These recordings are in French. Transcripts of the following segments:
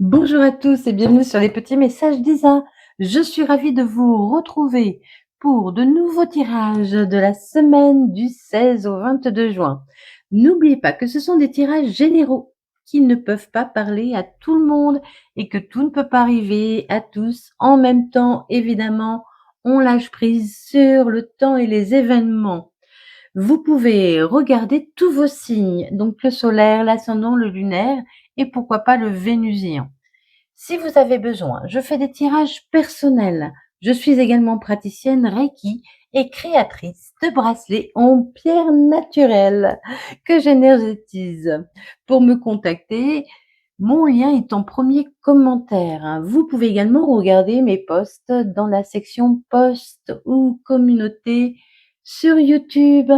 Bonjour à tous et bienvenue sur les petits messages d'Isa. Je suis ravie de vous retrouver pour de nouveaux tirages de la semaine du 16 au 22 juin. N'oubliez pas que ce sont des tirages généraux qui ne peuvent pas parler à tout le monde et que tout ne peut pas arriver à tous en même temps. Évidemment, on lâche prise sur le temps et les événements. Vous pouvez regarder tous vos signes, donc le solaire, l'ascendant, le lunaire et pourquoi pas le vénusien. Si vous avez besoin, je fais des tirages personnels. Je suis également praticienne Reiki et créatrice de bracelets en pierre naturelle que j'énergétise. Pour me contacter, mon lien est en premier commentaire. Vous pouvez également regarder mes posts dans la section posts ou communauté sur YouTube.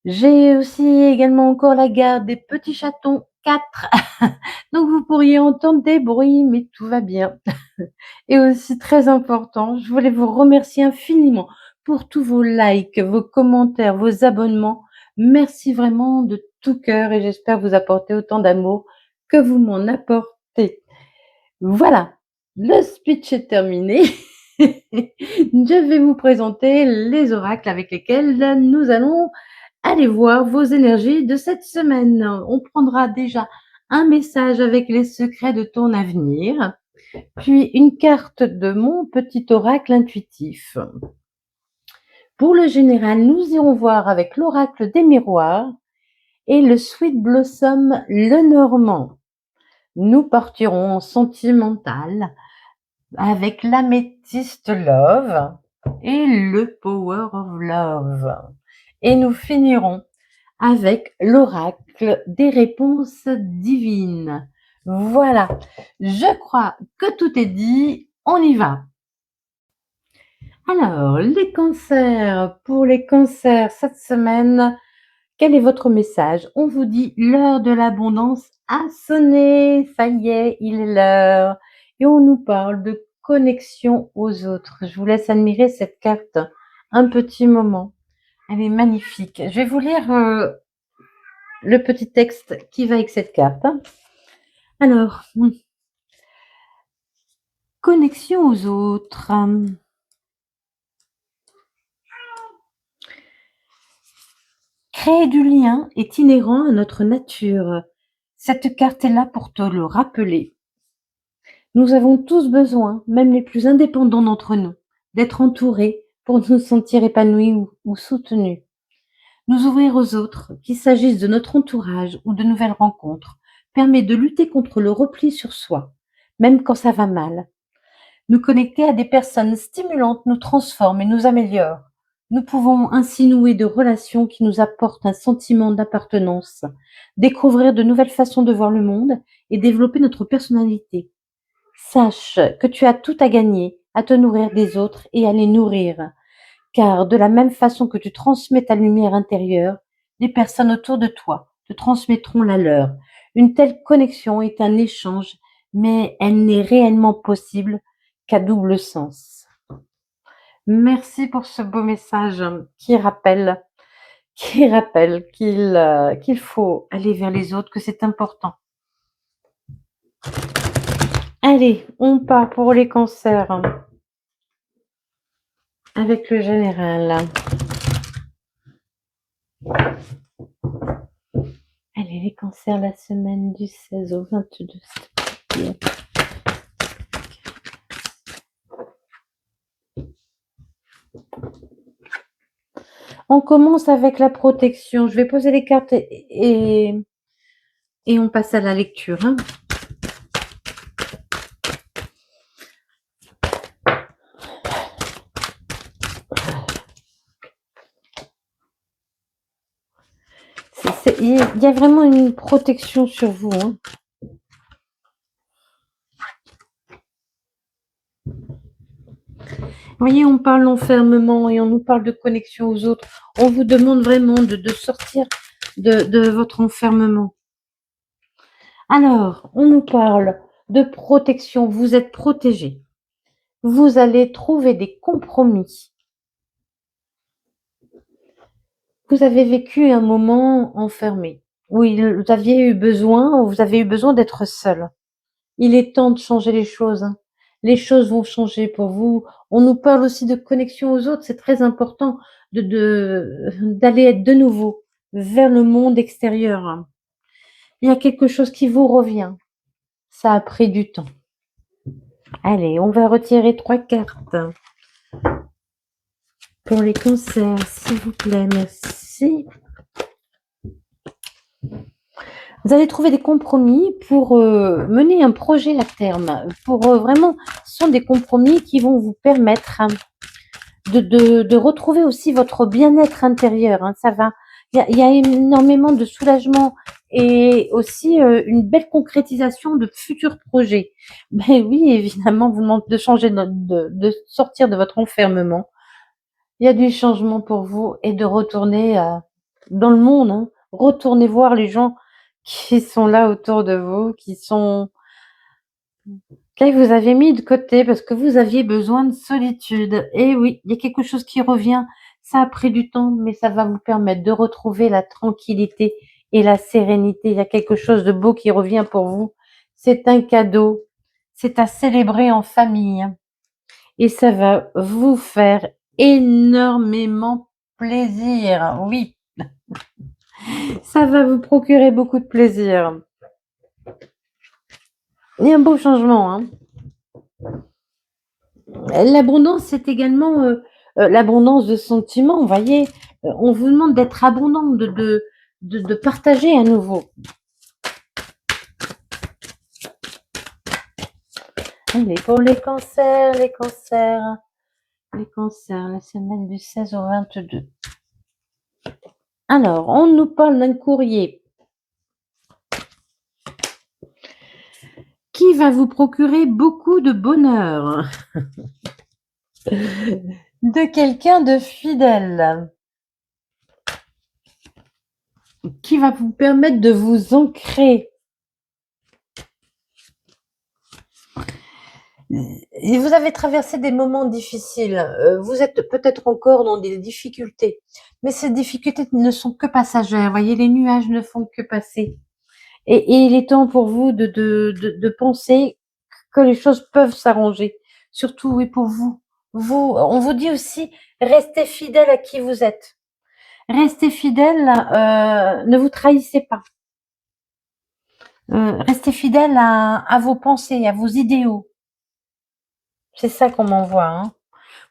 J'ai aussi également encore la garde des petits chatons 4. Donc vous pourriez entendre des bruits, mais tout va bien. Et aussi très important, je voulais vous remercier infiniment pour tous vos likes, vos commentaires, vos abonnements. Merci vraiment de tout cœur et j'espère vous apporter autant d'amour que vous m'en apportez. Voilà, le speech est terminé. Je vais vous présenter les oracles avec lesquels nous allons aller voir vos énergies de cette semaine. On prendra déjà un message avec les secrets de ton avenir, puis une carte de mon petit oracle intuitif. Pour le général, nous irons voir avec l'oracle des miroirs et le Sweet Blossom Lenormand. Nous partirons en sentimental avec l'améthyste Love et le Power of Love. Et nous finirons avec l'oracle des réponses divines. Voilà, je crois que tout est dit, on y va. Alors, les cancers, pour les cancers cette semaine, quel est votre message? On vous dit l'heure de l'abondance a sonné, ça y est, il est l'heure. Et on nous parle de connexion aux autres. Je vous laisse admirer cette carte un petit moment. Elle est magnifique. Je vais vous lire le petit texte qui va avec cette carte. Alors, connexion aux autres. Créer du lien est inhérent à notre nature. Cette carte est là pour te le rappeler. Nous avons tous besoin, même les plus indépendants d'entre nous, d'être entourés pour nous sentir épanouis ou soutenus. Nous ouvrir aux autres, qu'il s'agisse de notre entourage ou de nouvelles rencontres, permet de lutter contre le repli sur soi, même quand ça va mal. Nous connecter à des personnes stimulantes nous transforme et nous améliore. Nous pouvons ainsi nouer de relations qui nous apportent un sentiment d'appartenance, découvrir de nouvelles façons de voir le monde et développer notre personnalité. Sache que tu as tout à gagner à te nourrir des autres et à les nourrir, car de la même façon que tu transmets ta lumière intérieure, les personnes autour de toi te transmettront la leur. Une telle connexion est un échange, mais elle n'est réellement possible qu'à double sens. Merci pour ce beau message qui rappelle qu'il faut aller vers les autres, que c'est important. Allez, on part pour les cancers avec le général. Allez, les cancers la semaine du 16 au 22. On commence avec la protection. Je vais poser les cartes et on passe à la lecture. Il y a vraiment une protection sur vous. Vous voyez, on parle d'enfermement et on nous parle de connexion aux autres. On vous demande vraiment de sortir de votre enfermement. Alors, on nous parle de protection. Vous êtes protégé. Vous allez trouver des compromis. Vous avez vécu un moment enfermé. Oui, vous avez eu besoin d'être seul. Il est temps de changer les choses, hein. Les choses vont changer pour vous. On nous parle aussi de connexion aux autres. C'est très important d'aller être de nouveau vers le monde extérieur. Il y a quelque chose qui vous revient. Ça a pris du temps. Allez, on va retirer 3 cartes pour les cancers, s'il vous plaît. Merci. Vous allez trouver des compromis pour mener un projet à terme. Vraiment, ce sont des compromis qui vont vous permettre de retrouver aussi votre bien-être intérieur. Hein. Ça va. Il y a énormément de soulagement et aussi une belle concrétisation de futurs projets. Mais oui, évidemment, vous demandez de changer, de sortir de votre enfermement. Il y a du changement pour vous et de retourner dans le monde. Hein. Retournez voir les gens qui sont là autour de vous, que vous avez mis de côté parce que vous aviez besoin de solitude. Et oui, il y a quelque chose qui revient. Ça a pris du temps, mais ça va vous permettre de retrouver la tranquillité et la sérénité. Il y a quelque chose de beau qui revient pour vous. C'est un cadeau. C'est à célébrer en famille. Et ça va vous faire énormément plaisir. Oui, ça va vous procurer beaucoup de plaisir. Il y a un beau changement. Hein. L'abondance, c'est également l'abondance de sentiments. Vous voyez, on vous demande d'être abondant, de partager à nouveau. Allez, pour les cancers, la semaine du 16 au 22. Alors, on nous parle d'un courrier qui va vous procurer beaucoup de bonheur. De quelqu'un de fidèle. Qui va vous permettre de vous ancrer. Et vous avez traversé des moments difficiles. Vous êtes peut-être encore dans des difficultés. Mais ces difficultés ne sont que passagères. Vous voyez, les nuages ne font que passer. Et il est temps pour vous de penser que les choses peuvent s'arranger. Surtout, oui, pour vous. On vous dit aussi, restez fidèle à qui vous êtes. Restez fidèle, ne vous trahissez pas. Restez fidèle à vos pensées, à vos idéaux. C'est ça qu'on m'envoie. Hein.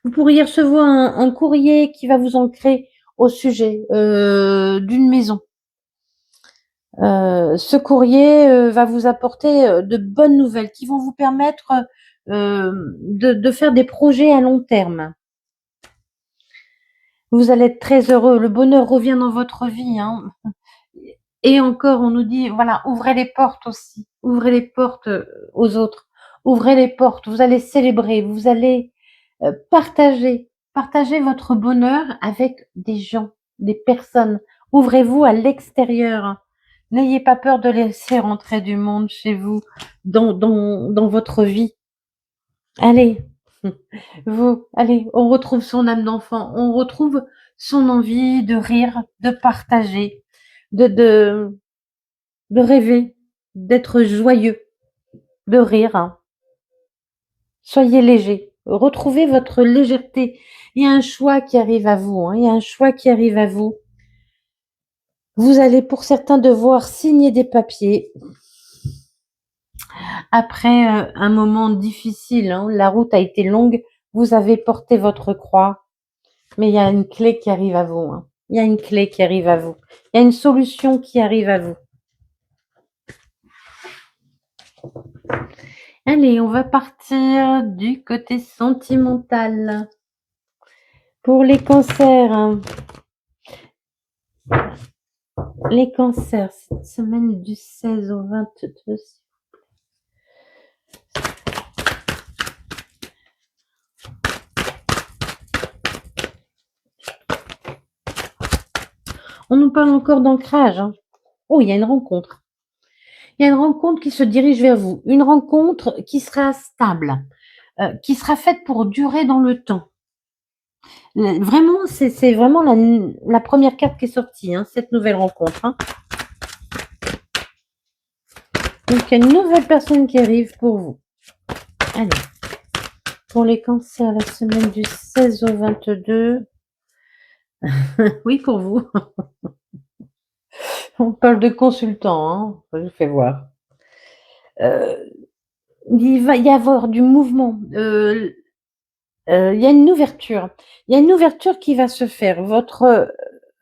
Vous pourriez recevoir un courrier qui va vous ancrer au sujet d'une maison. Ce courrier va vous apporter de bonnes nouvelles qui vont vous permettre de faire des projets à long terme. Vous allez être très heureux. Le bonheur revient dans votre vie. Hein. Et encore, on nous dit, voilà, ouvrez les portes aussi. Ouvrez les portes aux autres. Ouvrez les portes. Vous allez célébrer. Vous allez partager votre bonheur avec des gens, des personnes. Ouvrez-vous à l'extérieur. N'ayez pas peur de laisser rentrer du monde chez vous, dans votre vie. Allez, allez, on retrouve son âme d'enfant, on retrouve son envie de rire, de partager, de rêver, d'être joyeux, de rire. Hein. Soyez léger. Retrouvez votre légèreté. Il y a un choix qui arrive à vous. Hein. Il y a un choix qui arrive à vous. Vous allez pour certains devoir signer des papiers. Après un moment difficile, hein, la route a été longue, vous avez porté votre croix, mais il y a une clé qui arrive à vous. Hein. Il y a une clé qui arrive à vous. Il y a une solution qui arrive à vous. Allez, on va partir du côté sentimental. Pour les cancers, hein. Les cancers, cette semaine du 16 au 22. On nous parle encore d'ancrage. Hein. Oh, il y a une rencontre. Il y a une rencontre qui se dirige vers vous. Une rencontre qui sera stable, qui sera faite pour durer dans le temps. Vraiment, c'est vraiment la première carte qui est sortie, hein, cette nouvelle rencontre. Hein. Donc, il y a une nouvelle personne qui arrive pour vous. Allez. Pour les cancers, la semaine du 16 au 22. Oui, pour vous. On parle de consultant, hein. Je vous fais voir. Il va y avoir du mouvement. Il y a une ouverture. Il y a une ouverture qui va se faire.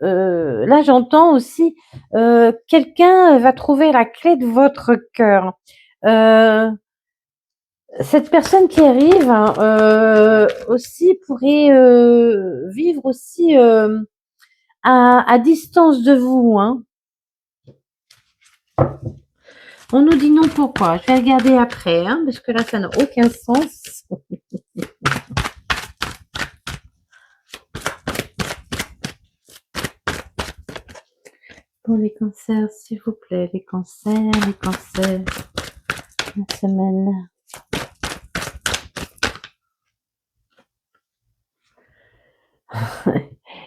Là, j'entends aussi, quelqu'un va trouver la clé de votre cœur. Cette personne qui arrive aussi pourrait vivre aussi à distance de vous, hein. On nous dit non, pourquoi? Je vais regarder après, hein, parce que là, ça n'a aucun sens. Pour les cancers, s'il vous plaît, les cancers, la semaine.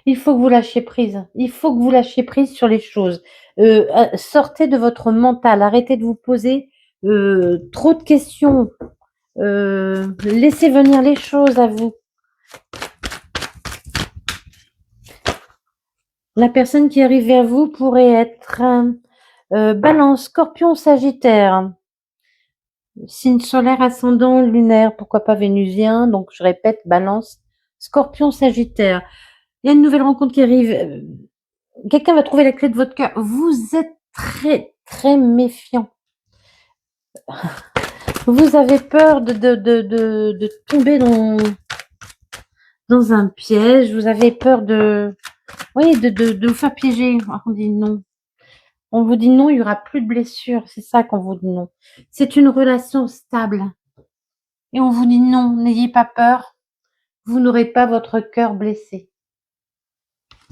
Il faut que vous lâchiez prise. Il faut que vous lâchiez prise sur les choses. Sortez de votre mental. Arrêtez de vous poser trop de questions. Laissez venir les choses à vous. La personne qui arrive vers vous pourrait être Balance, Scorpion, Sagittaire. Signe solaire, ascendant, lunaire, pourquoi pas vénusien. Donc, je répète, Balance, Scorpion, Sagittaire. Il y a une nouvelle rencontre qui arrive. Quelqu'un va trouver la clé de votre cœur. Vous êtes très, très méfiant. Vous avez peur de tomber dans un piège. Vous avez peur de vous faire piéger. On dit non. On vous dit non, il y aura plus de blessures. C'est ça qu'on vous dit non. C'est une relation stable. Et on vous dit non, n'ayez pas peur. Vous n'aurez pas votre cœur blessé.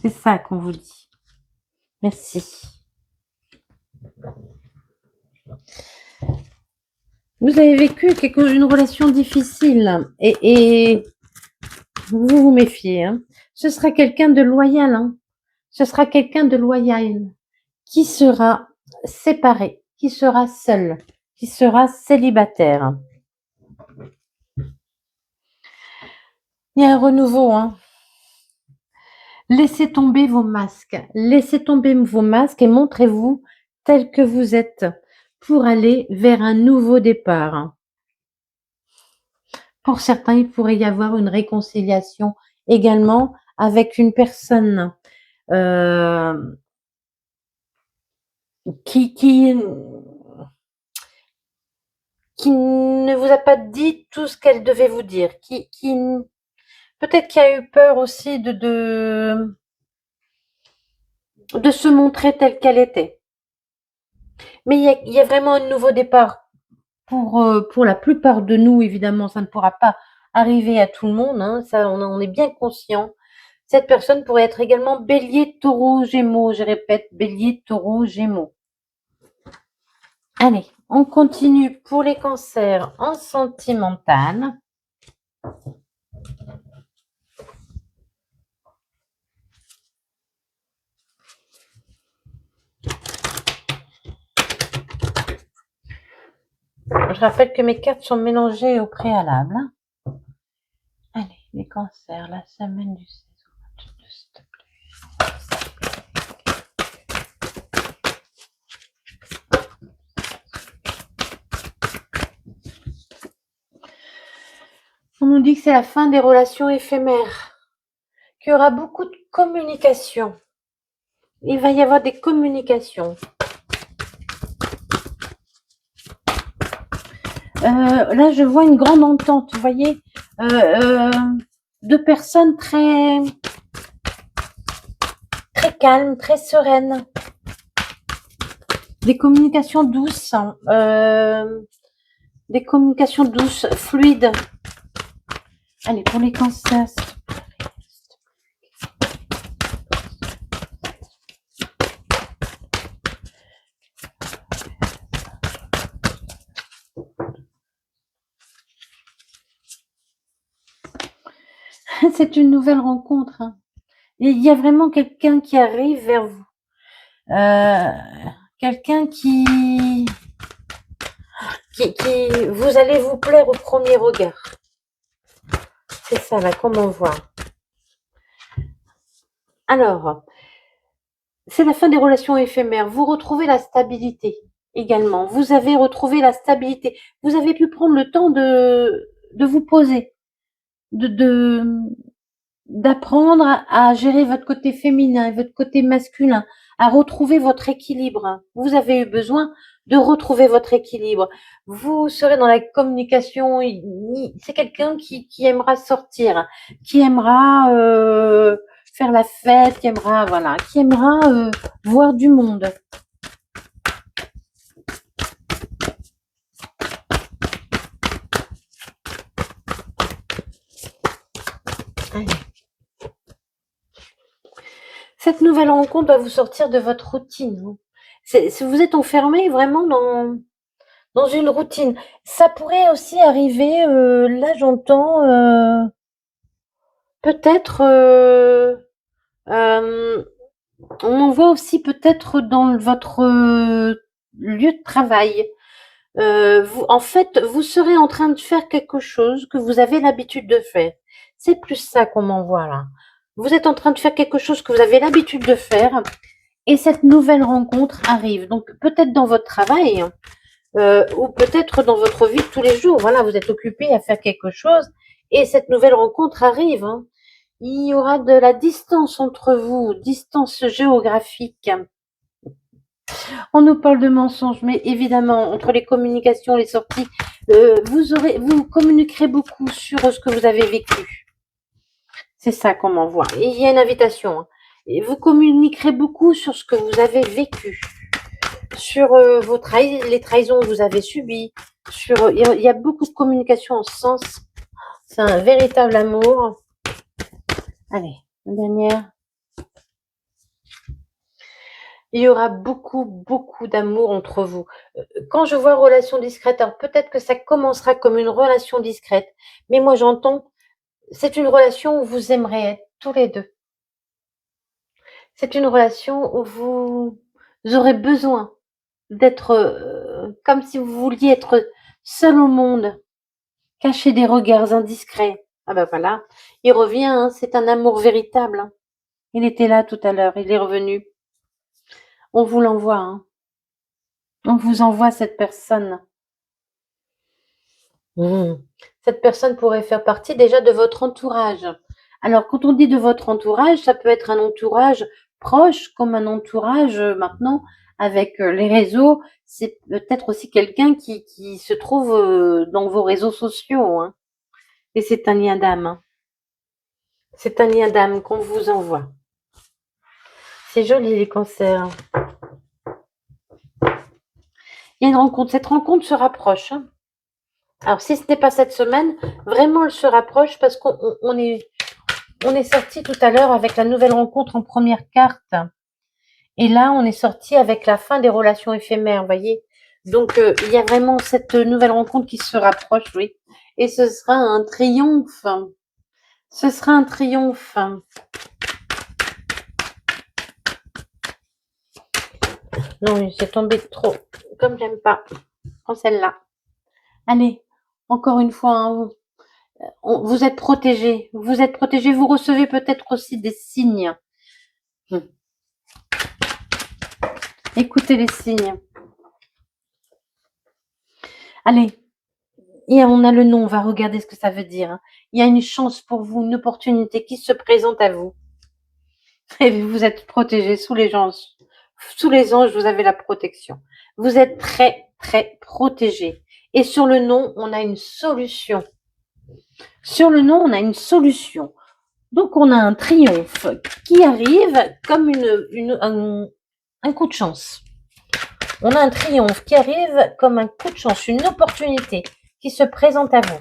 C'est ça qu'on vous dit. Merci. Vous avez vécu une relation difficile et vous vous méfiez, hein. Ce sera quelqu'un de loyal, hein. Ce sera quelqu'un de loyal qui sera séparé, qui sera seul, qui sera célibataire. Il y a un renouveau, hein. Laissez tomber vos masques. Laissez tomber vos masques et montrez-vous tel que vous êtes pour aller vers un nouveau départ. Pour certains, il pourrait y avoir une réconciliation également avec une personne qui ne vous a pas dit tout ce qu'elle devait vous dire, peut-être qui a eu peur aussi de se montrer telle qu'elle était. Mais il y a vraiment un nouveau départ. Pour la plupart de nous, évidemment, ça ne pourra pas arriver à tout le monde, hein, ça, on est bien conscient. Cette personne pourrait être également bélier, taureau, gémeaux. Je répète, bélier, taureau, gémeaux. Allez, on continue pour les cancers en sentimental. Je rappelle que mes cartes sont mélangées au préalable. Allez, les cancers, la semaine du 16 au 22, s'il te plaît. On nous dit que c'est la fin des relations éphémères, qu'il y aura beaucoup de communication. Il va y avoir des communications. Là, je vois une grande entente, vous voyez, de personnes très, très calmes, très sereines. Des communications douces, fluides. Allez, pour les cancers. C'est une nouvelle rencontre, hein. Il y a vraiment quelqu'un qui arrive vers vous. Quelqu'un qui vous allez vous plaire au premier regard. C'est ça, là, comme on voit. Alors, c'est la fin des relations éphémères. Vous retrouvez la stabilité également. Vous avez retrouvé la stabilité. Vous avez pu prendre le temps de vous poser, d'apprendre à gérer votre côté féminin et votre côté masculin, à retrouver votre équilibre. Vous avez eu besoin de retrouver votre équilibre. Vous serez dans la communication. C'est quelqu'un qui aimera sortir, qui aimera faire la fête, qui aimera voir du monde. Allez. Cette nouvelle rencontre va vous sortir de votre routine. Si vous êtes enfermé vraiment dans une routine. Ça pourrait aussi arriver, là j'entends peut-être, on en voit aussi peut-être dans votre lieu de travail. En fait, vous serez en train de faire quelque chose que vous avez l'habitude de faire. C'est plus ça qu'on m'envoie là. Vous êtes en train de faire quelque chose que vous avez l'habitude de faire et cette nouvelle rencontre arrive. Donc peut-être dans votre travail ou peut-être dans votre vie de tous les jours. Voilà, vous êtes occupé à faire quelque chose et cette nouvelle rencontre arrive. Il y aura de la distance entre vous, distance géographique. On nous parle de mensonges, mais évidemment, entre les communications, les sorties, vous communiquerez beaucoup sur ce que vous avez vécu. C'est ça qu'on m'envoie. Et il y a une invitation. Et vous communiquerez beaucoup sur ce que vous avez vécu, sur les trahisons que vous avez subies. Il y a beaucoup de communication en ce sens. C'est un véritable amour. Allez, une dernière. Il y aura beaucoup, beaucoup d'amour entre vous. Quand je vois relation discrète, alors peut-être que ça commencera comme une relation discrète, mais moi j'entends, c'est une relation où vous aimerez être tous les deux. C'est une relation où vous aurez besoin d'être comme si vous vouliez être seul au monde, cacher des regards indiscrets. Ah ben voilà, il revient, c'est un amour véritable. Il était là tout à l'heure, il est revenu. On vous l'envoie, on vous envoie cette personne. Cette personne pourrait faire partie déjà de votre entourage. Alors, quand on dit de votre entourage, ça peut être un entourage proche, comme un entourage maintenant avec les réseaux. C'est peut-être aussi quelqu'un qui se trouve dans vos réseaux sociaux. Et c'est un lien d'âme. C'est un lien d'âme qu'on vous envoie. C'est joli les cancers. Il y a une rencontre. Cette rencontre se rapproche. Alors, si ce n'est pas cette semaine, vraiment elle se rapproche parce qu'on est sorti tout à l'heure avec la nouvelle rencontre en première carte. Et là, on est sorti avec la fin des relations éphémères, vous voyez. Donc, il y a vraiment cette nouvelle rencontre qui se rapproche, oui. Et ce sera un triomphe. Ce sera un triomphe. Non, c'est tombé trop. Comme j'aime pas. Prends celle-là. Allez, encore une fois, vous êtes protégés. Vous êtes protégés. Vous recevez peut-être aussi des signes. Écoutez les signes. Allez, et on a le nom, on va regarder ce que ça veut dire. Il y a une chance pour vous, une opportunité qui se présente à vous. Et vous êtes protégés sous les anges. Sous les anges, vous avez la protection. Vous êtes très, très protégés. Et sur le nom, on a une solution. Sur le nom, on a une solution. Donc, on a un triomphe qui arrive comme un coup de chance. On a un triomphe qui arrive comme un coup de chance, une opportunité qui se présente à vous.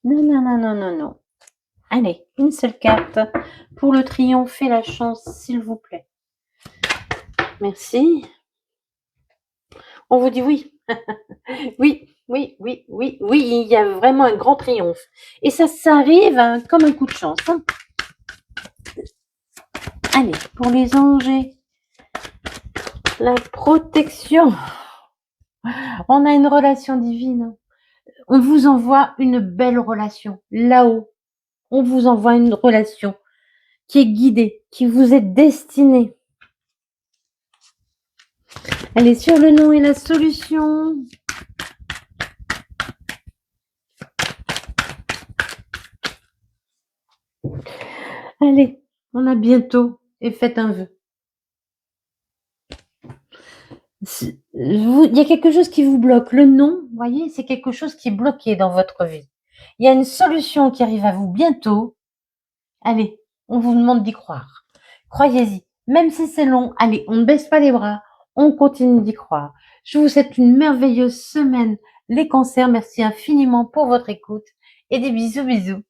Non, non, non, non, non, non. Allez, une seule carte pour le triomphe et la chance, s'il vous plaît. Merci. On vous dit oui. Oui, oui, oui, oui, oui, il y a vraiment un grand triomphe. Et ça arrive comme un coup de chance. Allez, pour les anges, La protection. On a une relation divine. On vous envoie une belle relation. Là-haut, on vous envoie une relation qui est guidée, qui vous est destinée. Allez, sur le nom et la solution. Allez, on a bientôt et faites un vœu. Il y a quelque chose qui vous bloque. Le non, vous voyez, c'est quelque chose qui est bloqué dans votre vie. Il y a une solution qui arrive à vous bientôt. Allez, on vous demande d'y croire. Croyez-y. Même si c'est long, allez, on ne baisse pas les bras. On continue d'y croire. Je vous souhaite une merveilleuse semaine. Les cancers, merci infiniment pour votre écoute et des bisous, bisous.